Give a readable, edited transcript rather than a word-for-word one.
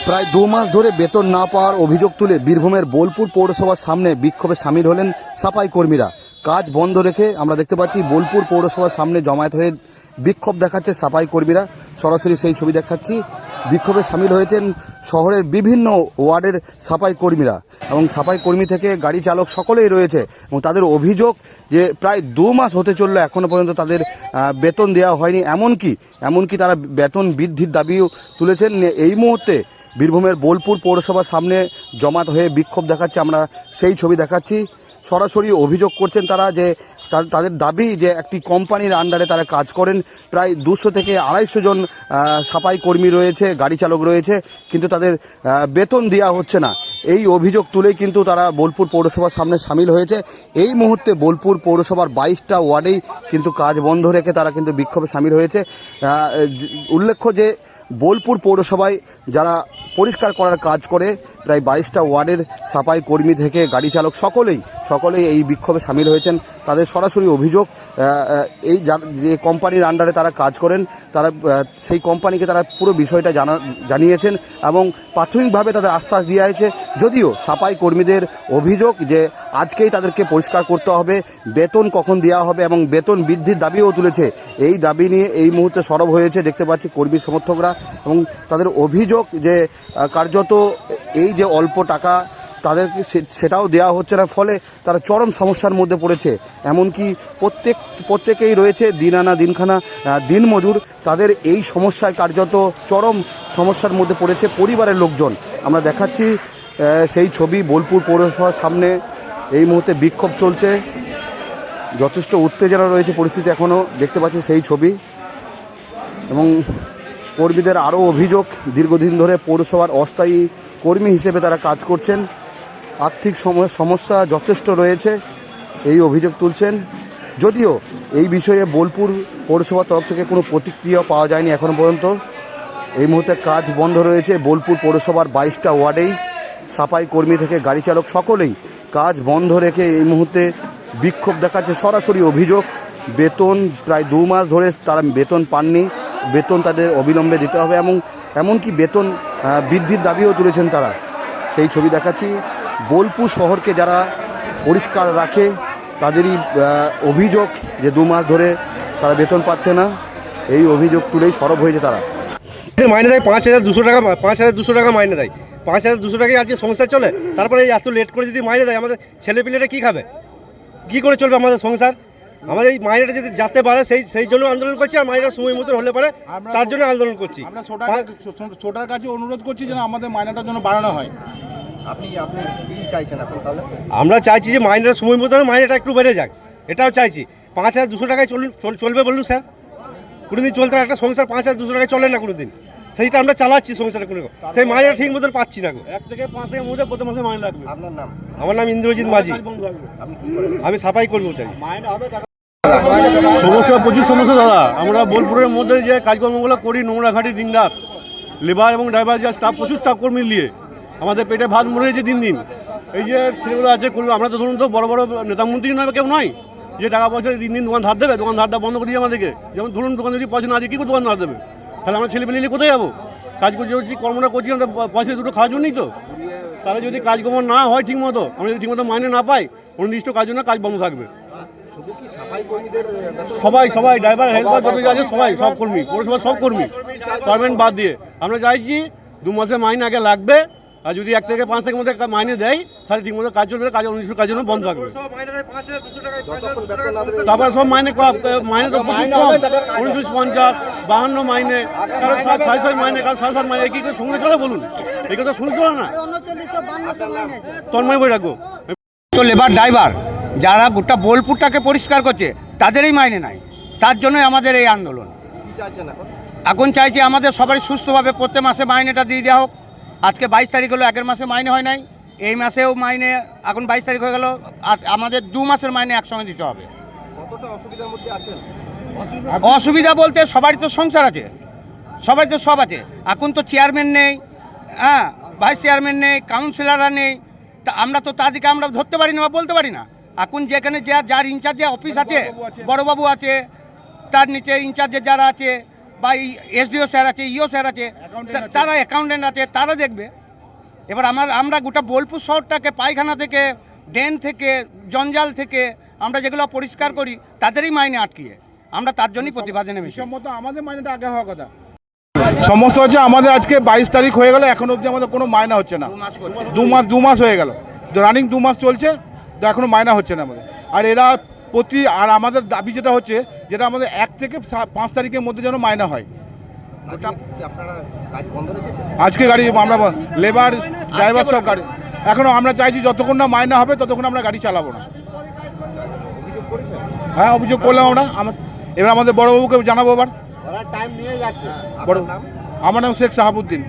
প্রায় 2 মাস ধরে বেতন না পাওয়ার অভিযোগ তুলে বীরভূমের বোলপুর পৌরসভার সামনে বিক্ষোভে সামিল হলেন সাফাই কর্মীরা। কাজ বন্ধ রেখে আমরা দেখতে পাচ্ছি বোলপুর পৌরসভার সামনে জমায়েত হয়ে বিক্ষোভ দেখাচ্ছে সাফাই কর্মীরা। সরাসরি সেই ছবি দেখাচ্ছি। বিক্ষোভে সামিল হয়েছেন শহরের বিভিন্ন ওয়ার্ডের সাফাই কর্মীরা এবং সাফাই কর্মী থেকে গাড়ি চালক সকলেই রয়েছে এবং তাদের অভিযোগ যে প্রায় 2 মাস হতে চললো এখনও পর্যন্ত তাদের বেতন দেওয়া হয়নি। এমনকি তারা বেতন বৃদ্ধির দাবিও তুলেছেন। এই মুহূর্তে বীরভূমের বোলপুর পৌরসভার সামনে জমায়েত হয়ে বিক্ষোভ দেখাচ্ছে, আমরা সেই ছবি দেখাচ্ছি। সরাসরি অভিযোগ করছেন তারা যে তাদের দাবি যে একটি কোম্পানির আন্ডারে তারা কাজ করেন। প্রায় 200 থেকে 250 জন সাফাই কর্মী রয়েছে, গাড়ি চালক রয়েছে, কিন্তু তাদের বেতন দেওয়া হচ্ছে না। এই অভিযোগ তুলেই কিন্তু তারা বোলপুর পৌরসভার সামনে সামিল হয়েছে। এই মুহূর্তে বোলপুর পৌরসভার 22টা ওয়ার্ডেই কিন্তু কাজ বন্ধ রেখে তারা কিন্তু বিক্ষোভে সামিল হয়েছে। উল্লেখ্য যে বোলপুর পৌরসভায় যারা পরিষ্কার করার কাজ করে প্রায় 22টা ওয়ার্ডের সাফাই কর্মী থেকে গাড়ি চালক সকলেই এই বিক্ষোভে সামিল হয়েছেন। তাদের সরাসরি অভিযোগ এই যে কোম্পানির আন্ডারে তারা কাজ করেন তারা সেই কোম্পানিকে তারা পুরো বিষয়টা জানিয়েছেন এবং প্রাথমিকভাবে তাদের আশ্বাস দেওয়া হয়েছে। যদিও সাফাই কর্মীদের অভিযোগ যে আজকেই তাদেরকে পরিষ্কার করতে হবে, বেতন কখন দেওয়া হবে এবং বেতন বৃদ্ধির দাবিও তুলেছে। এই দাবি নিয়ে এই মুহূর্তে সরব হয়েছে দেখতে পাচ্ছি কর্মী সমর্থকরা এবং তাদের অভিযোগ যে কার্যত এই যে অল্প টাকা তাদেরকে সেটাও দেওয়া হচ্ছে না, ফলে তারা চরম সমস্যার মধ্যে পড়েছে। এমনকি প্রত্যেকেই রয়েছে দিন আনা দিনখানা দিনমজুর। তাদের এই সমস্যায় কার্যত চরম সমস্যার মধ্যে পড়েছে পরিবারের লোকজন। আমরা দেখাচ্ছি সেই ছবি। বোলপুর পৌরসভার সামনে এই মুহূর্তে বিক্ষোভ চলছে, যথেষ্ট উত্তেজনা রয়েছে পরিস্থিতি এখনও দেখতে পাচ্ছি সেই ছবি। এবং কর্মীদের আরও অভিযোগ দীর্ঘদিন ধরে পৌরসভার অস্থায়ী কর্মী হিসেবে তারা কাজ করছেন, আর্থিক সমস্যা যথেষ্ট রয়েছে, এই অভিযোগ তুলছেন। যদিও এই বিষয়ে বোলপুর পৌরসভার তরফ থেকে কোনো প্রতিক্রিয়া পাওয়া যায়নি এখনও পর্যন্ত। এই মুহূর্তে কাজ বন্ধ রয়েছে বোলপুর পৌরসভার 22টা ওয়ার্ডেই। সাফাই কর্মী থেকে গাড়ি চালক সকলেই কাজ বন্ধ রেখে এই মুহূর্তে বিক্ষোভ দেখাচ্ছে। সরাসরি অভিযোগ বেতন প্রায় 2 মাস ধরে তারা বেতন পাননি, বেতন তাদের অবিলম্বে দিতে হবে এবং এমনকি বেতন বৃদ্ধির দাবিও তুলেছেন তারা। সেই ছবি দেখাচ্ছি। বোলপুর শহরকে যারা পরিষ্কার রাখে তাদেরই অভিযোগ যে 2 মাস ধরে তারা বেতন পাচ্ছে না। এই অভিযোগ তুলেই সরব হয়েছে তারা। মাইনে দেয় 5200 টাকা, 5200 টাকা মাইনে দেয়। 5200 টাকায় আজকে সংসার চলে, তারপরে এত লেট করে যদি মাইনে দেয় আমাদের ছেলেপিলেরা কী খাবে, কী করে চলবে আমাদের সংসার? আমাদের এই মাইনেটা যদি যাতে পারে সেই জন্য আন্দোলন করছি, আর মাইনেটা সময় মতো হলে পারে তার জন্য আন্দোলন করছি। আমরা ছোটার কাছে অনুরোধ করছি যেন আমাদের মাইনেটার জন্য বাড়ানো হয়। আপনি কি চাইছেন এখন তাহলে? আমরা চাইছি যে মাইনেটা সময় মতো মাইনেটা একটু বেড়ে যাক, এটাও চাইছি। 5200 টাকায় চলবে বলুন স্যার? কোনোদিন চলতে একটা সংসার 5200 টাকায় চলে না কোনোদিন, সেইটা আমরা চালাচ্ছি সংসারে, কোনো সেই মাইনেটা ঠিক মতন পাচ্ছি না। 1 থেকে 5 এর মধ্যে প্রতি মাসে মাইনে লাগবে। আপনার নাম? আমার নাম ইন্দ্রজিৎ মাঝি। আমি সাফাই করবো চাই। সমস্যা প্রচুর সমস্যা দাদা। আমরা বোলপুরের মধ্যে যে কাজকর্মগুলো করি, নোংরা ঘাটি দিন রাত, লেবার এবং ড্রাইভার যা স্টাফ, প্রচুর স্টাফ কর্মী নিয়ে আমাদের পেটে ভাত মরে গেছে দিন দিন। এই যে ছেলেগুলো আছে করবো, আমরা তো ধরুন তো বড় বড় নেতামন্ত্রী নয়, কেউ নয় যে টাকা পয়সা দিন দিন দোকান ধার দেবে, দোকান ধারটা বন্ধ করে দিয়ে আমাদেরকে। যেমন ধরুন দোকান যদি পয়সা না দিয়ে কী করে দোকান ধার দেবে? তাহলে আমরা ছেলে পেলে কোথায় যাবো? কাজ করছি কর্মটা করছি, আমরা পয়সা দুটো খাওয়ার জন্যই তো। তাহলে যদি কাজকর্ম না হয় ঠিক মতো, আমরা যদি ঠিকমতো মাইনে না পাই, অনির্দিষ্ট কাজ জন্য কাজ বন্ধ থাকবে। সবাই ড্রাইভার, হেল্পার যত আছে সব কর্মী, পৌরসভার সব কর্মী পারমেন্ট বাদ দিয়ে আমরা চাইছি 2 মাসের মাইনে আগে লাগবে। আর যদি 1 থেকে 5 থেকে মধ্যে মাইনে দেয় তাহলে ঠিকমতো কাজ চলবে, কাজ অনির্দিষ্ট কাজের জন্য বন্ধ থাকবে। তারপরে সব মাইনে তো প্রচুর কম, 49, 50, 52 মাইনে, কারো 600 মাইনে, কারো 700 মাইনে। কি করে সঙ্গে চলে বলুন? এই কথা শুনতে চলে না। তন্ময় বই রাখবো তো লেবার ড্রাইভার যারা গোটা বোলপুরটাকে পরিষ্কার করছে তাদেরই মাইনে নাই, তার জন্যই আমাদের এই আন্দোলন। এখন চাইছি আমাদের সবারই সুস্থভাবে প্রত্যেক মাসে মাইনেটা দিয়ে দেওয়া হোক। আজকে 22 তারিখ হলো, আগের মাসে মাইনে হয় নাই, এই মাসেও মাইনে এখন 22 তারিখ হয়ে গেল, আমাদের 2 মাসের মাইনে একসঙ্গে দিতে হবে। অসুবিধা বলতে সবারই তো সংসার আছে, সবারই তো সব আছে। এখন তো চেয়ারম্যান নেই, ভাইস চেয়ারম্যান নেই, কাউন্সিলররা নেই, তা আমরা তো তাদেরকে আমরা ধরতে পারি না বা বলতে পারি না। এখন যেখানে যার ইনচার্জে অফিস আছে, বড়বাবু আছে, তার নিচে ইনচার্জে যারা আছে বা এসডিও স্যার আছে, ইও স্যার আছে, Accountant আছে। তারা অ্যাকাউন্টেন্ট আছে, তারা দেখবে। এবার আমরা গোটা বোলপুর শহরটাকে পায়খানা থেকে, ড্রেন থেকে, জঞ্জাল থেকে আমরা যেগুলো পরিষ্কার করি তাদেরই মাইনে আটকিয়ে আমরা তার জন্যই প্রতিবাদে নেমেছি। হিসাব মতো আমাদের মাইনেটা আগে হওয়ার কথা। সমস্যা হচ্ছে আমাদের আজকে 22 তারিখ হয়ে গেল, এখন অবধি আমাদের কোনো মাইনা হচ্ছে না। 2 মাস হয়ে গেল, রানিং 2 মাস চলছে, তো এখনো মাইনা হচ্ছে না আমাদের। আর এরা আর আমাদের দাবি যেটা হচ্ছে, যেটা আমাদের 1 থেকে 5 তারিখের মধ্যে যেন মাইনা হয়। আজকে গাড়ি আমরা লেবার ড্রাইভার সব গাড়ি এখনো আমরা চাইছি যতক্ষণ না মাইনা হবে ততক্ষণ আমরা গাড়ি চালাবো না। হ্যাঁ, অভিযোগ করলাম আমরা। এবার আমাদের বড়বাবুকে জানাবো। আবার টাইম নিয়ে যাচ্ছে। বড় আমার নাম শেখ সাহাবুদ্দিন।